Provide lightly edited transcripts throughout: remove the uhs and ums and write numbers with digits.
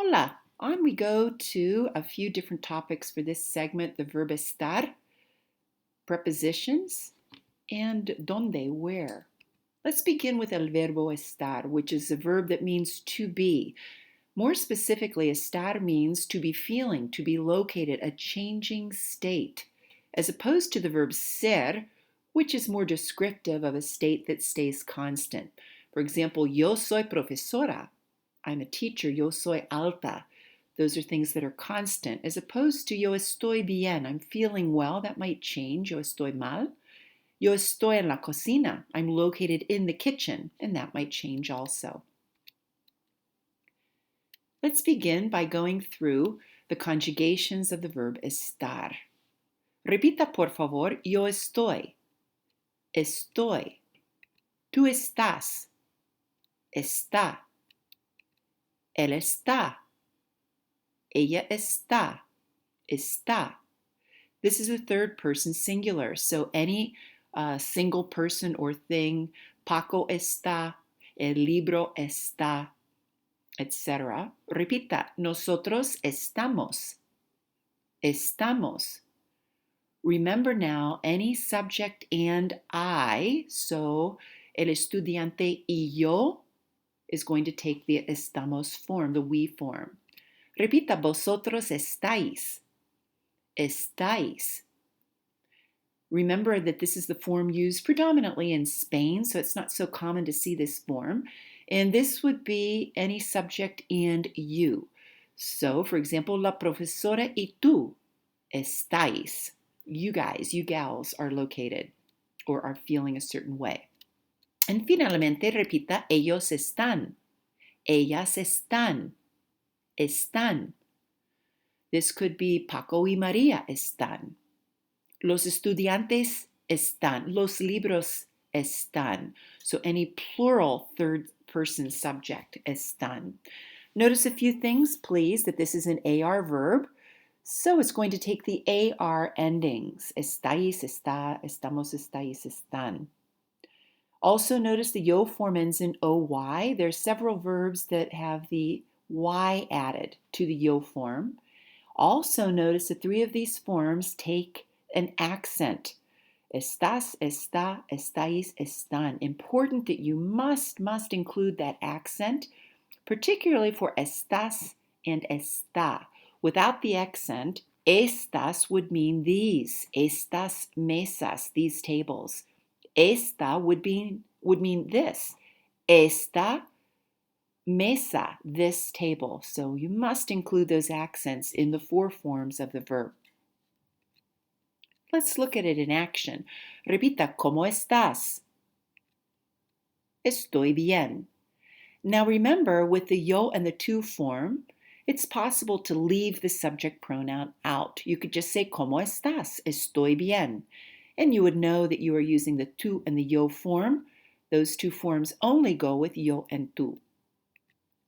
Hola! On we go to a few different topics for this segment, the verb estar, prepositions, and donde, where. Let's begin with el verbo estar, which is a verb that means to be. More specifically, estar means to be feeling, to be located, a changing state, as opposed to the verb ser, which is more descriptive of a state that stays constant. For example, yo soy profesora. I'm a teacher, yo soy alta. Those are things that are constant, as opposed to yo estoy bien, I'm feeling well. That might change, yo estoy mal. Yo estoy en la cocina, I'm located in the kitchen, and that might change also. Let's begin by going through the conjugations of the verb estar. Repita, por favor, yo estoy. Estoy. Tú estás. Está. Él está. Ella está. Está. This is a third person singular, so any single person or thing, Paco está, el libro está, etc. Repita, nosotros estamos. Estamos. Remember now, any subject and I, so el estudiante y yo, is going to take the estamos form, the we form. Repita, vosotros estáis. Estáis. Remember that this is the form used predominantly in Spain, so it's not so common to see this form. And this would be any subject and you. So, for example, la profesora y tú estáis. You guys, you gals are located or are feeling a certain way. And finalmente, repita, ellos están. Ellas están. Están. This could be Paco y María están. Los estudiantes están. Los libros están. So any plural third person subject, están. Notice a few things, please, that this is an AR verb. So it's going to take the AR endings. Estáis, está, estamos, estáis, están. Also notice the yo form ends in OY. There are several verbs that have the Y added to the yo form. Also notice that three of these forms take an accent. Estás, está, estáis, están. Important that you must include that accent, particularly for estás and está. Without the accent, estas would mean these. Estas mesas, these tables. Esta would mean this. Esta mesa, this table. So you must include those accents in the four forms of the verb. Let's look at it in action. Repita, ¿cómo estás? Estoy bien. Now remember, with the yo and the tú form, it's possible to leave the subject pronoun out. You could just say, ¿cómo estás? Estoy bien. And you would know that you are using the tú and the yo form. Those two forms only go with yo and tú.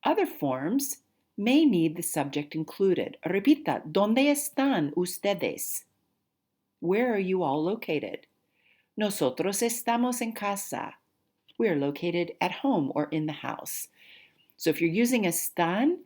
Other forms may need the subject included. Repita, ¿dónde están ustedes? Where are you all located? Nosotros estamos en casa. We are located at home or in the house. So if you're using están,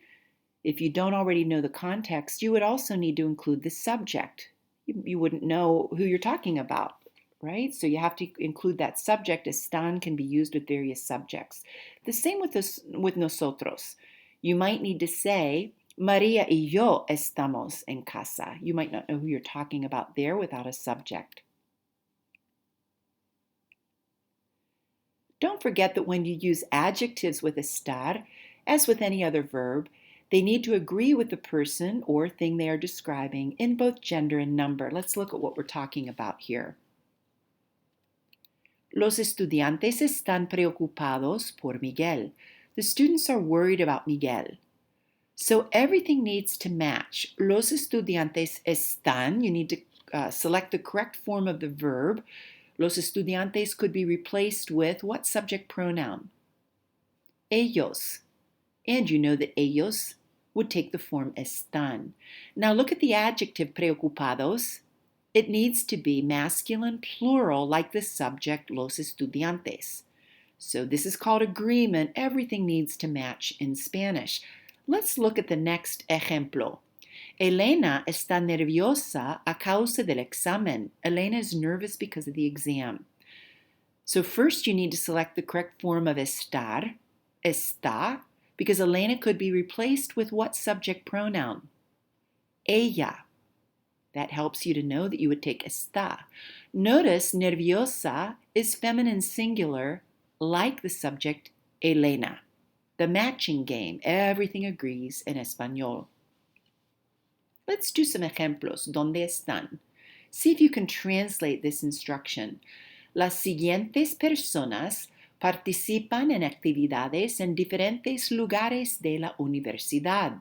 if you don't already know the context, you would also need to include the subject. You wouldn't know who you're talking about, right? So you have to include that subject. Están can be used with various subjects. The same with nosotros. You might need to say, María y yo estamos en casa. You might not know who you're talking about there without a subject. Don't forget that when you use adjectives with estar, as with any other verb, they need to agree with the person or thing they are describing in both gender and number. Let's look at what we're talking about here. Los estudiantes están preocupados por Miguel. The students are worried about Miguel. So everything needs to match. Los estudiantes están, you need to select the correct form of the verb. Los estudiantes could be replaced with what subject pronoun? Ellos. And you know that ellos would take the form están. Now look at the adjective preocupados. It needs to be masculine plural like the subject los estudiantes. So this is called agreement. Everything needs to match in Spanish. Let's look at the next ejemplo. Elena está nerviosa a causa del examen. Elena is nervous because of the exam. So first you need to select the correct form of estar, está, because Elena could be replaced with what subject pronoun? Ella. That helps you to know that you would take está. Notice nerviosa is feminine singular, like the subject Elena. The matching game, everything agrees in español. Let's do some ejemplos. ¿Dónde están? See if you can translate this instruction. Las siguientes personas participan en actividades en diferentes lugares de la universidad.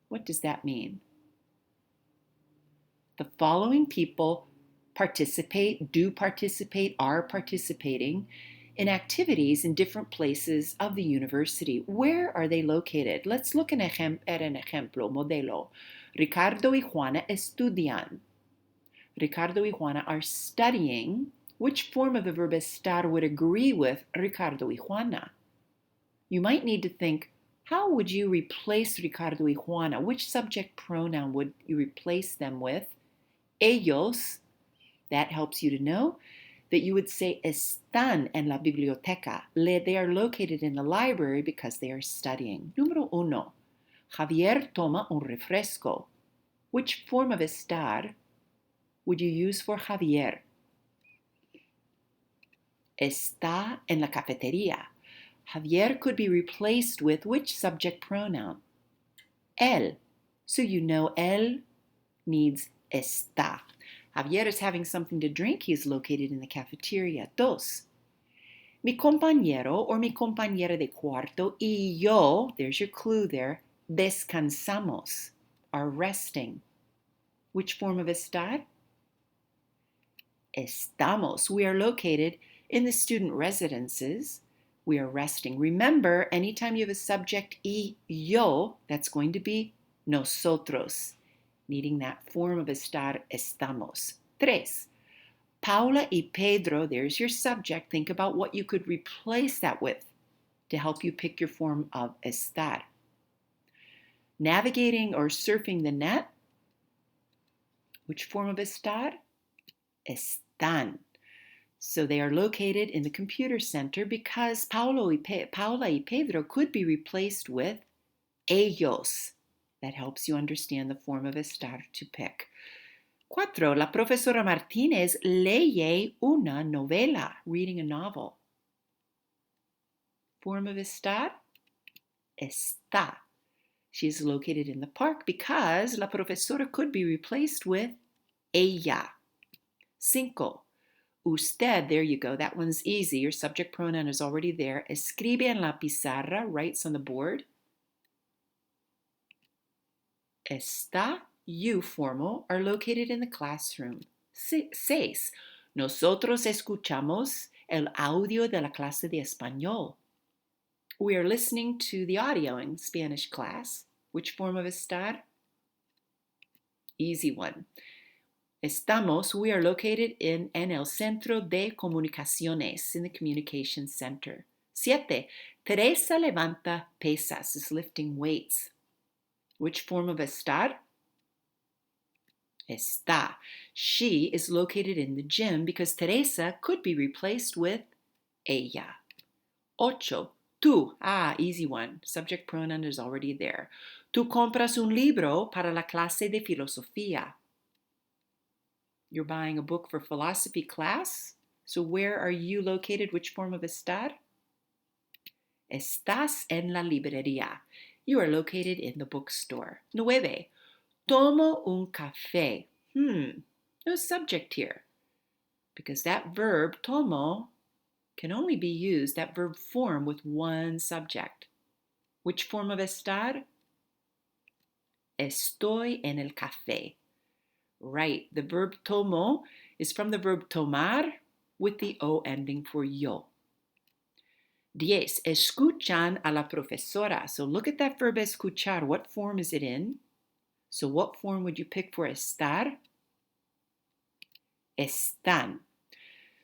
What does that mean? The following people participate, do participate, are participating in activities in different places of the university. Where are they located? Let's look at an ejemplo, modelo. Ricardo y Juana estudian. Ricardo y Juana are studying. Which form of the verb estar would agree with Ricardo y Juana? You might need to think, how would you replace Ricardo y Juana? Which subject pronoun would you replace them with? Ellos. That helps you to know that you would say están en la biblioteca. They are located in the library because they are studying. Número uno. Javier toma un refresco. Which form of estar would you use for Javier? Está en la cafetería. Javier could be replaced with which subject pronoun? Él. So you know él needs está. Javier is having something to drink. He is located in the cafeteria. Dos. Mi compañero or mi compañera de cuarto y yo, there's your clue there, descansamos, are resting. Which form of estar? Estamos. We are located in the student residences. We are resting. Remember, anytime you have a subject y yo, that's going to be nosotros, needing that form of estar, estamos. Tres. Paula y Pedro, there's your subject. Think about what you could replace that with to help you pick your form of estar. Navigating or surfing the net. Which form of estar? Están. So they are located in the computer center because Paula y Pedro could be replaced with ellos. That helps you understand the form of estar to pick. Cuatro, la profesora Martínez lee una novela, reading a novel. Form of estar? Está. She is located in the park because la profesora could be replaced with ella. Cinco. Usted, there you go. That one's easy. Your subject pronoun is already there. Escribe en la pizarra, writes on the board. Está, you formal, are located in the classroom. Seis. Nosotros escuchamos el audio de la clase de español. We are listening to the audio in Spanish class. Which form of estar? Easy one. Estamos, we are located en el Centro de Comunicaciones, in the Communication Center. Siete. Teresa levanta pesas, is lifting weights. Which form of estar? Está. She is located in the gym because Teresa could be replaced with ella. Ocho. Tú. Easy one. Subject pronoun is already there. Tú compras un libro para la clase de filosofía. You're buying a book for philosophy class. So where are you located? Which form of estar? Estás en la librería. You are located in the bookstore. Nueve. Tomo un café. No subject here. Because that verb, tomo, can only be used, that verb form, with one subject. Which form of estar? Estoy en el café. Right, the verb tomo is from the verb tomar with the O ending for yo. 10. Escuchan a la profesora. So look at that verb escuchar. What form is it in? So what form would you pick for estar? Están.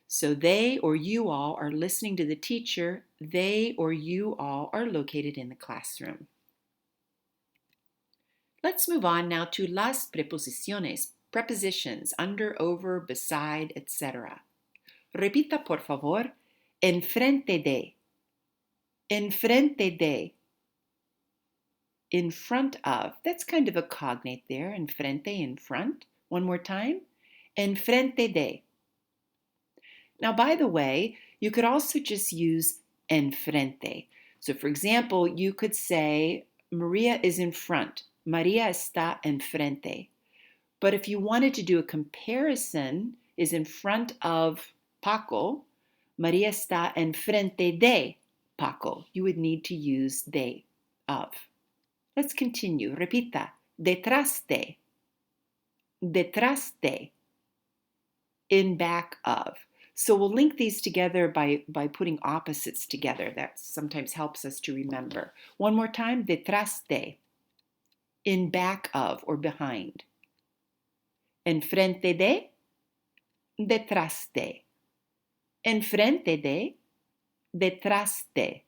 So they or you all are listening to the teacher. They or you all are located in the classroom. Let's move on now to las preposiciones, prepositions, under, over, beside, etc. Repita, por favor, enfrente de, enfrente de, in front of. That's kind of a cognate there, enfrente, in front. One more time, enfrente de. Now, by the way, you could also just use enfrente. So, for example, you could say, Maria is in front. Maria está enfrente. But if you wanted to do a comparison, is in front of Paco, Maria está enfrente de Paco. You would need to use de, of. Let's continue. Repita. Detrás de. Detrás de. In back of. So we'll link these together by putting opposites together. That sometimes helps us to remember. One more time. Detrás de. In back of or behind. Enfrente de. Detrás de. Enfrente de. Detrás de.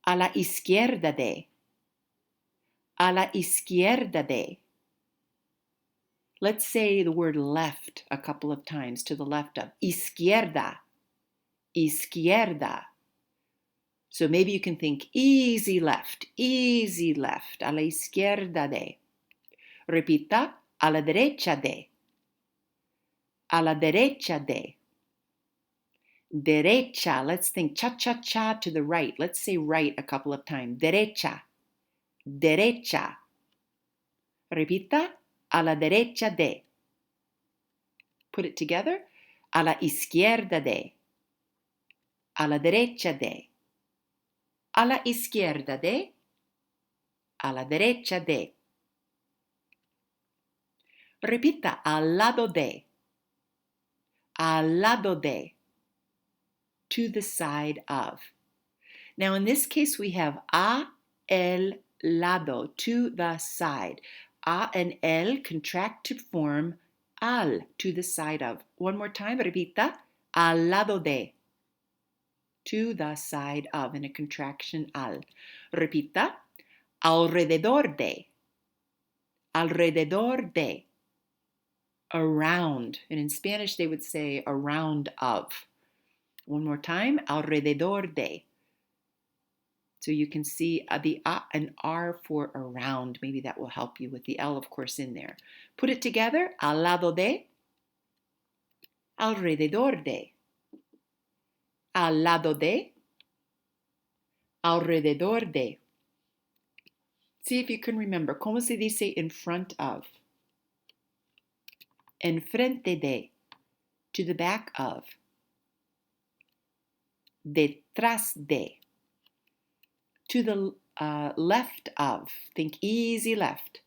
A la izquierda de. A la izquierda de. Let's say the word left a couple of times, to the left of. Izquierda. Izquierda. So maybe you can think easy left. Easy left. A la izquierda de. Repita. A la derecha de. A la derecha de. Derecha. Let's think cha-cha-cha to the right. Let's say right a couple of times. Derecha. Derecha. Repita. A la derecha de. Put it together. A la izquierda de. A la derecha de. A la izquierda de. A la derecha de. Repita. Al lado de. Al lado de. To the side of. Now in this case we have a el lado, to the side. A and el contract to form al, to the side of. One more time, repita. Al lado de. To the side of, in a contraction al. Repita. Alrededor de. Alrededor de. Around. And in Spanish they would say around of. One more time. Alrededor de. So you can see the a and r for around. Maybe that will help you with the L, of course, in there. Put it together. Al lado de. Alrededor de. Al lado de. Alrededor de. See if you can remember. ¿Cómo se dice in front of? Enfrente de. To the back of. Detrás de. To the left of. Think easy left.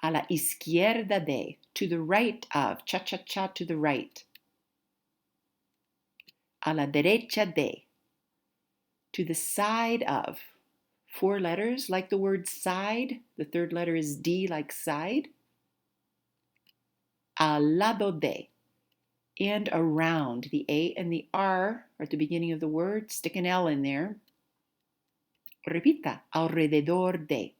A la izquierda de. To the right of. Cha-cha-cha to the right. A la derecha de. To the side of. 4 letters like the word side. The third letter is D like side. Al lado de. And around. The A and the R are at the beginning of the word. Stick an L in there. Repita. Alrededor de.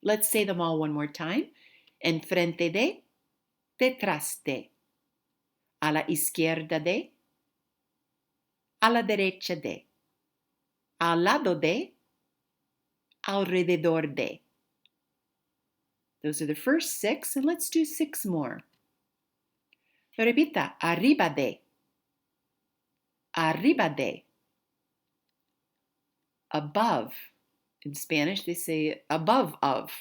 Let's say them all one more time. Enfrente de. Detrás de. A la izquierda de. A la derecha de. Al lado de. Alrededor de. Those are the first 6, and let's do 6 more. Repita. Arriba de. Arriba de. Above. In Spanish, they say above of.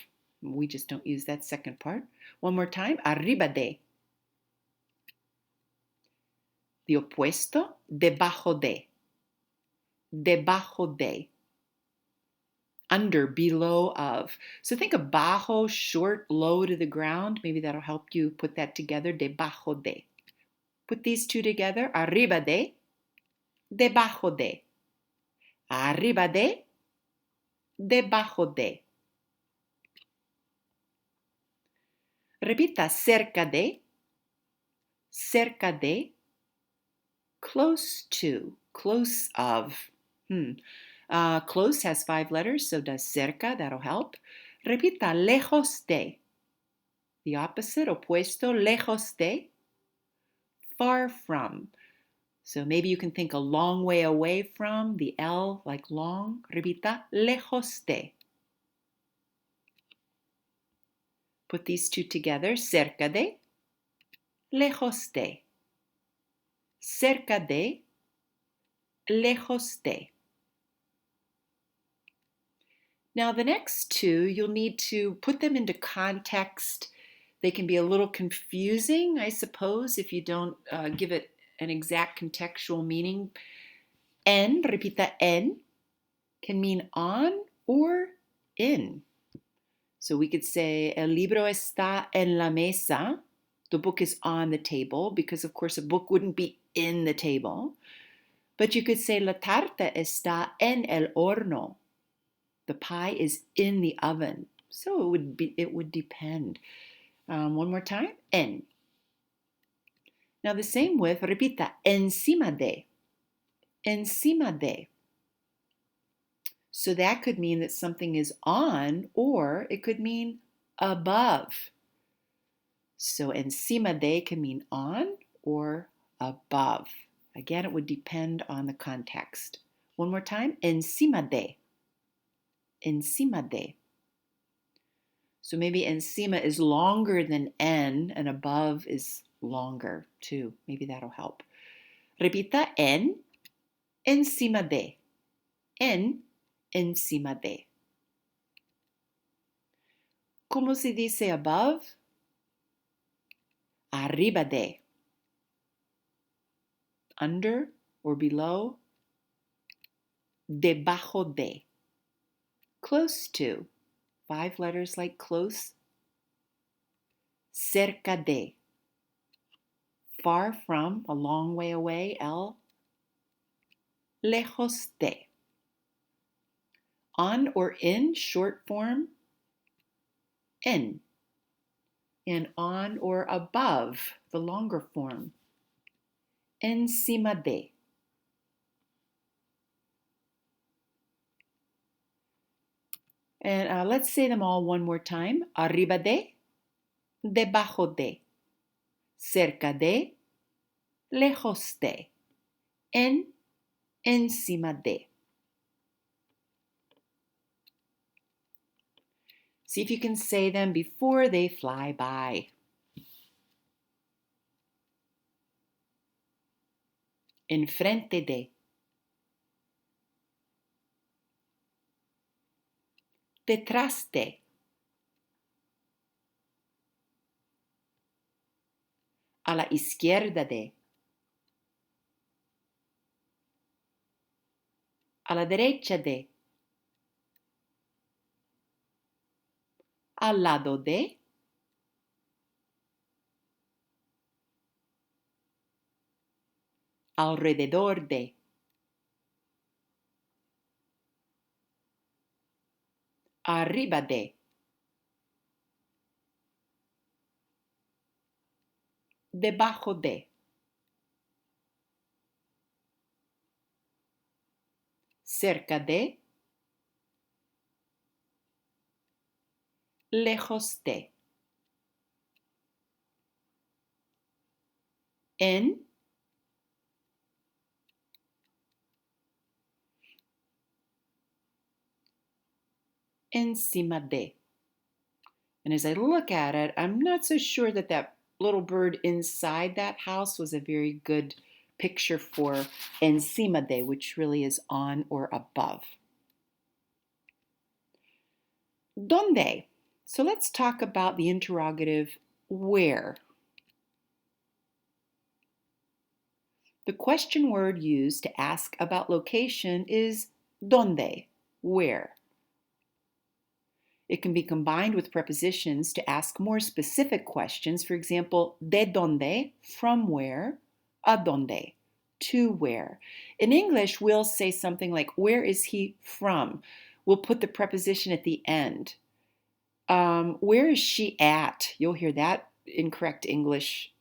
We just don't use that second part. One more time. Arriba de. The opuesto. Debajo de. Debajo de. Under, below of. So think of bajo, short, low to the ground. Maybe that'll help you put that together. Debajo de. Put these two together. Arriba de. Debajo de. Arriba de. Debajo de. Repita. Cerca de. Cerca de. Close to. Close of. Close has 5 letters, so does cerca. That'll help. Repita, lejos de. The opposite, opuesto, lejos de. Far from. So maybe you can think a long way away from, the L like long. Repita, lejos de. Put these two together, cerca de, lejos de. Cerca de, lejos de. Now the next two, you'll need to put them into context. They can be a little confusing, I suppose, if you don't give it an exact contextual meaning. En, repita en, can mean on or in. So we could say, el libro está en la mesa. The book is on the table, because of course a book wouldn't be in the table. But you could say, la tarta está en el horno. The pie is in the oven. So it would depend. One more time, en. Now the same with, repita, encima de. Encima de. So that could mean that something is on, or it could mean above. So encima de can mean on or above. Again, it would depend on the context. One more time, encima de. Encima de. So maybe encima is longer than en, and above is longer too. Maybe that'll help. Repita, en, encima de. En, encima de. ¿Cómo se dice above? Arriba de. Under or below. Debajo de. Close to. 5 letters like close. Cerca de. Far from, a long way away, L. Lejos de. On or in, short form, en. And on or above, the longer form, encima de. And let's say them all one more time. Arriba de, debajo de, cerca de, lejos de, en, encima de. See if you can say them before they fly by. Enfrente de. Detrás de. A la izquierda de. A la derecha de. Al lado de. Alrededor de. Arriba de. Debajo de. Cerca de. Lejos de. En. Encima de. And as I look at it, I'm not so sure that that little bird inside that house was a very good picture for encima de, which really is on or above. ¿Dónde? So let's talk about the interrogative where. The question word used to ask about location is ¿dónde? Where? It can be combined with prepositions to ask more specific questions. For example, ¿de dónde? From where? ¿A dónde? To where? In English, we'll say something like, where is he from? We'll put the preposition at the end. Where is she at? You'll hear that incorrect English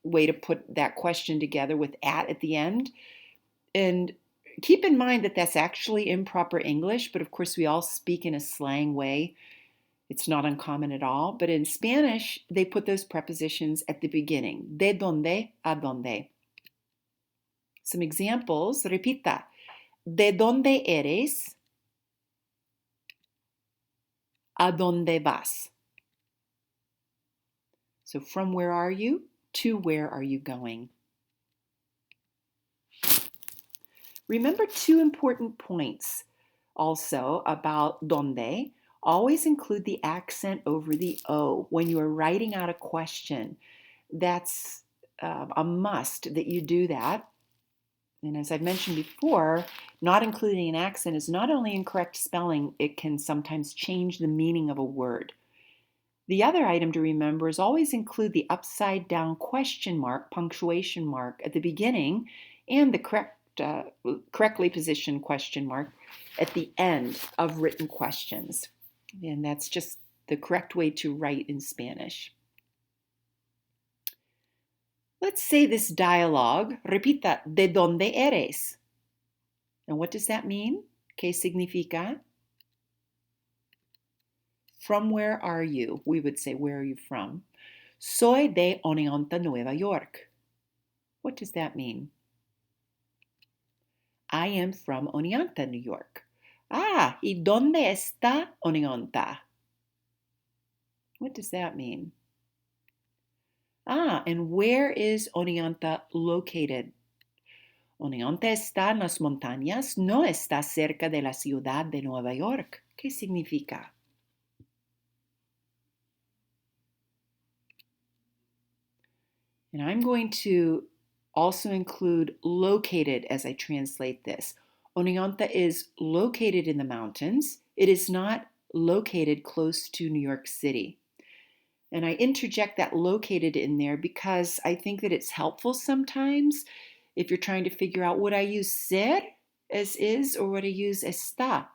way to put that question together with at the end. And keep in mind that that's actually improper English, but of course we all speak in a slang way. It's not uncommon at all. But in Spanish, they put those prepositions at the beginning. De donde a donde. Some examples. Repita. ¿De dónde eres? ¿A dónde vas? So from where are you to where are you going? Remember two important points also about donde. Always include the accent over the O when you are writing out a question. That's a must that you do that. And as I've mentioned before, not including an accent is not only incorrect spelling, it can sometimes change the meaning of a word. The other item to remember is always include the upside down question mark, punctuation mark at the beginning and the correctly positioned question mark at the end of written questions. And that's just the correct way to write in Spanish. Let's say this dialogue. Repita, ¿de dónde eres? And what does that mean? ¿Qué significa? From where are you? We would say, where are you from? Soy de Oneonta, Nueva York. What does that mean? I am from Oneonta, New York. Ah, ¿y dónde está Oneonta? What does that mean? Ah, and where is Oneonta located? Oneonta está en las montañas, no está cerca de la ciudad de Nueva York. ¿Qué significa? And I'm going to also include located as I translate this. Oneonta is located in the mountains. It is not located close to New York City. And I interject that located in there because I think that it's helpful sometimes if you're trying to figure out would I use ser as is or would I use está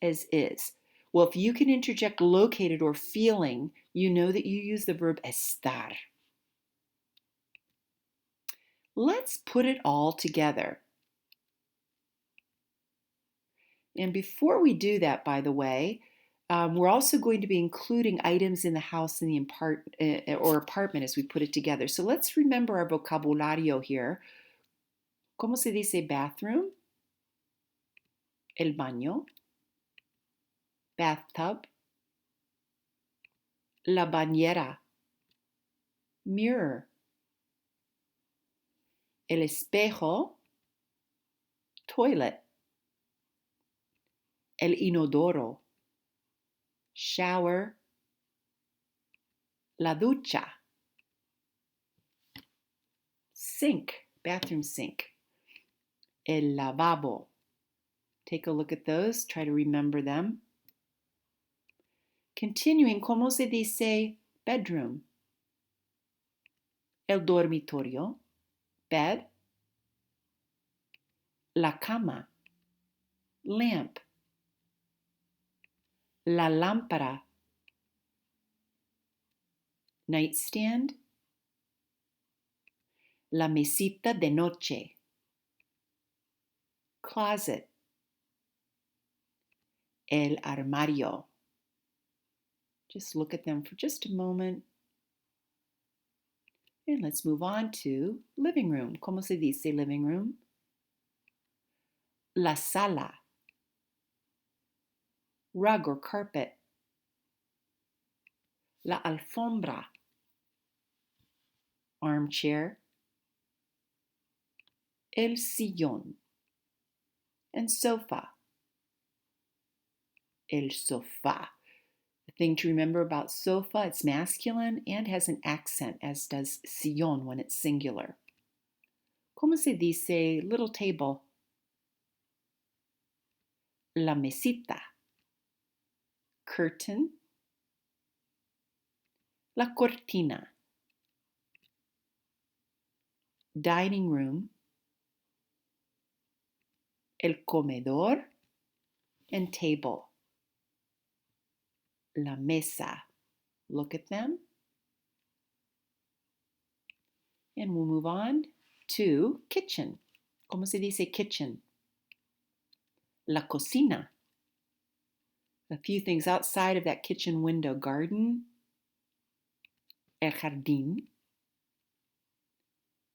as is. Well, if you can interject located or feeling, you know that you use the verb estar. Let's put it all together. And before we do that, by the way, we're also going to be including items in the house in the apartment as we put it together. So let's remember our vocabulario here. ¿Cómo se dice bathroom? El baño. Bathtub. La bañera. Mirror. El espejo. Toilet. El inodoro. Shower. La ducha. Sink. Bathroom sink. El lavabo. Take a look at those. Try to remember them. Continuing, ¿cómo se dice bedroom? El dormitorio. Bed. La cama. Lamp. La lámpara. Nightstand. La mesita de noche. Closet. El armario. Just look at them for just a moment. And let's move on to living room. ¿Cómo se dice living room? La sala. Rug or carpet. La alfombra. Armchair. El sillón. And sofa. El sofá. The thing to remember about sofa, it's masculine and has an accent, as does sillón when it's singular. ¿Cómo se dice little table? La mesita. Curtain. La cortina. Dining room. El comedor. And table. La mesa. Look at them. And we'll move on to kitchen. ¿Cómo se dice kitchen? La cocina. A few things outside of that kitchen window. Garden. El jardín.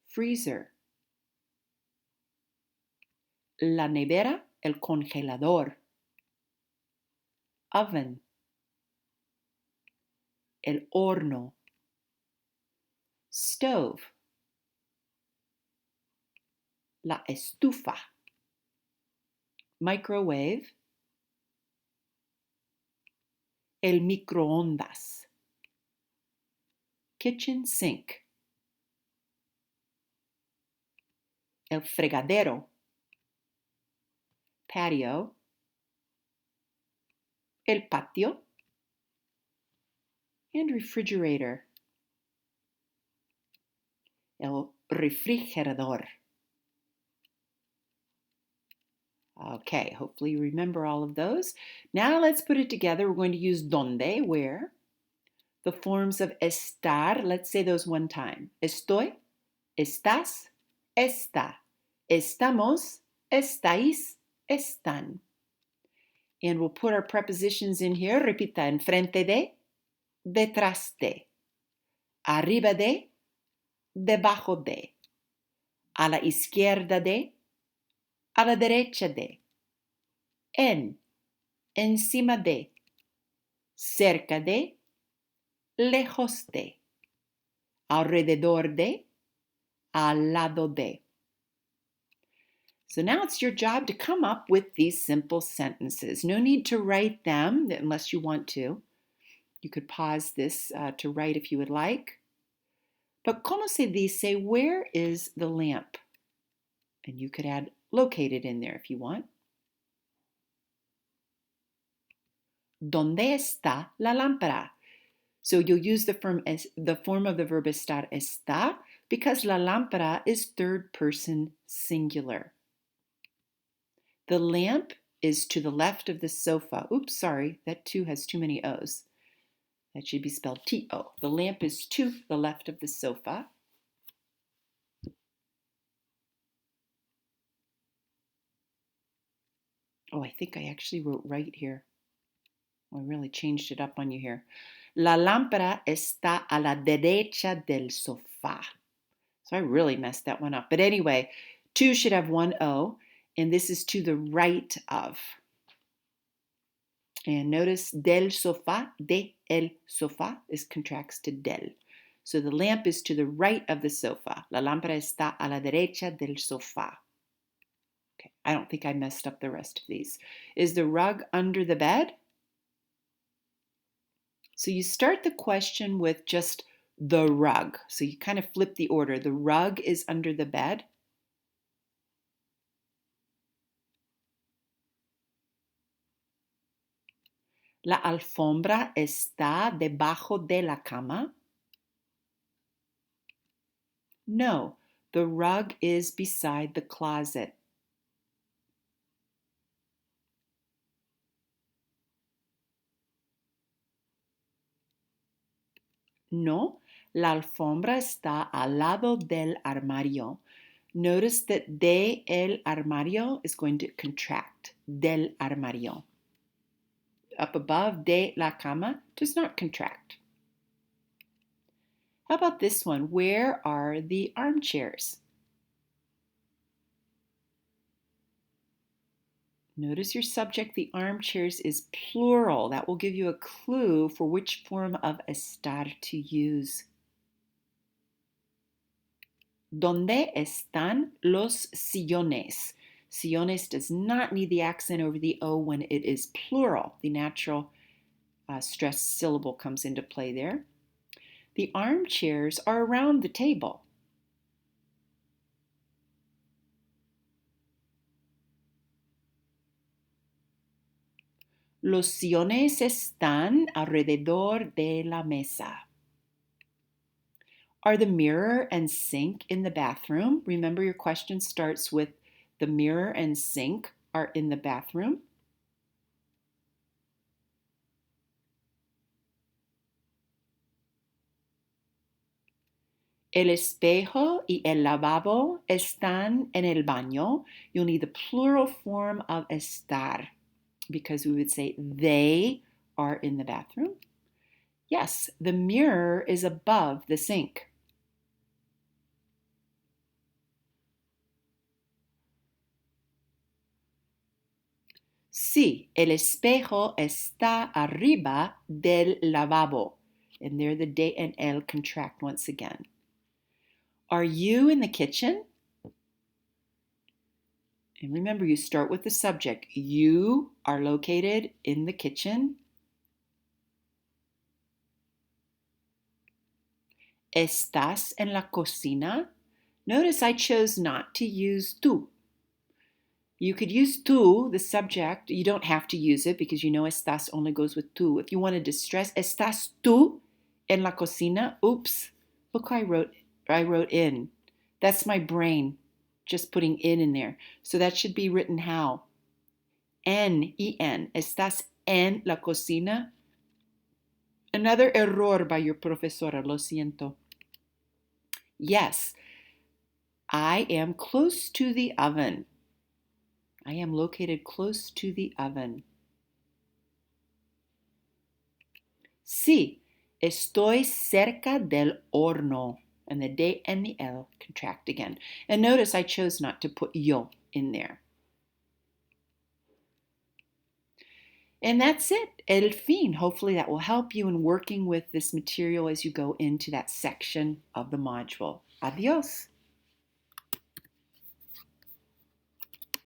Freezer. La nevera, el congelador. Oven. El horno. Stove. La estufa. Microwave. El microondas. Kitchen sink. El fregadero. Patio. El patio. And refrigerator. El refrigerador. Okay, hopefully you remember all of those. Now let's put it together. We're going to use donde, where. The forms of estar, let's say those one time. Estoy, estás, está. Estamos, estáis, están. And we'll put our prepositions in here. Repita, enfrente de, detrás de. Arriba de, debajo de. A la izquierda de, a la derecha de. En, encima de. Cerca de, lejos de. Alrededor de, al lado de. So now it's your job to come up with these simple sentences. No need to write them unless you want to. You could pause this to write if you would like. But como se dice, where is the lamp? And you could add located in there if you want. ¿Dónde está la lámpara? So you'll use the form of the verb estar, está, because la lámpara is third person singular. The lamp is to the left of the sofa. Oops, sorry, that too has too many O's. That should be spelled T-O. The lamp is to the left of the sofa. Oh, I think I actually wrote right here. I really changed it up on you here. La lámpara está a la derecha del sofá. So I really messed that one up. But anyway, to should have one O, and this is to the right of. And notice del sofá, de el sofá, this contracts to del. So the lamp is to the right of the sofa. La lámpara está a la derecha del sofá. Okay, I don't think I messed up the rest of these. Is the rug under the bed? So you start the question with just the rug. So you kind of flip the order. The rug is under the bed. La alfombra está debajo de la cama. No, the rug is beside the closet. No, la alfombra está al lado del armario. Notice that de el armario is going to contract. Del armario. Up above, de la cama does not contract. How about this one? Where are the armchairs? Notice your subject, the armchairs, is plural. That will give you a clue for which form of estar to use. ¿Dónde están los sillones? Sillones does not need the accent over the O when it is plural. The natural stressed syllable comes into play there. The armchairs are around the table. Los sillones están alrededor de la mesa. Are the mirror and sink in the bathroom? Remember, your question starts with the mirror and sink are in the bathroom. El espejo y el lavabo están en el baño. You'll need the plural form of estar because we would say they are in the bathroom. Yes, the mirror is above the sink. Sí, el espejo está arriba del lavabo. And there the de and el contract once again. Are you in the kitchen? And remember, you start with the subject. You are located in the kitchen. ¿Estás en la cocina? Notice I chose not to use tú. You could use tú, the subject. You don't have to use it because you know estás only goes with tú. If you wanted to stress, ¿estás tú en la cocina? Oops. Look, I wrote in. That's my brain just putting in there. So that should be written how? En. ¿Estás en la cocina? Another error by your profesora, lo siento. Yes, I am close to the oven. I am located close to the oven. Sí, estoy cerca del horno. And the de and the el contract again. And notice I chose not to put yo in there. And that's it, el fin. Hopefully that will help you in working with this material as you go into that section of the module. Adios.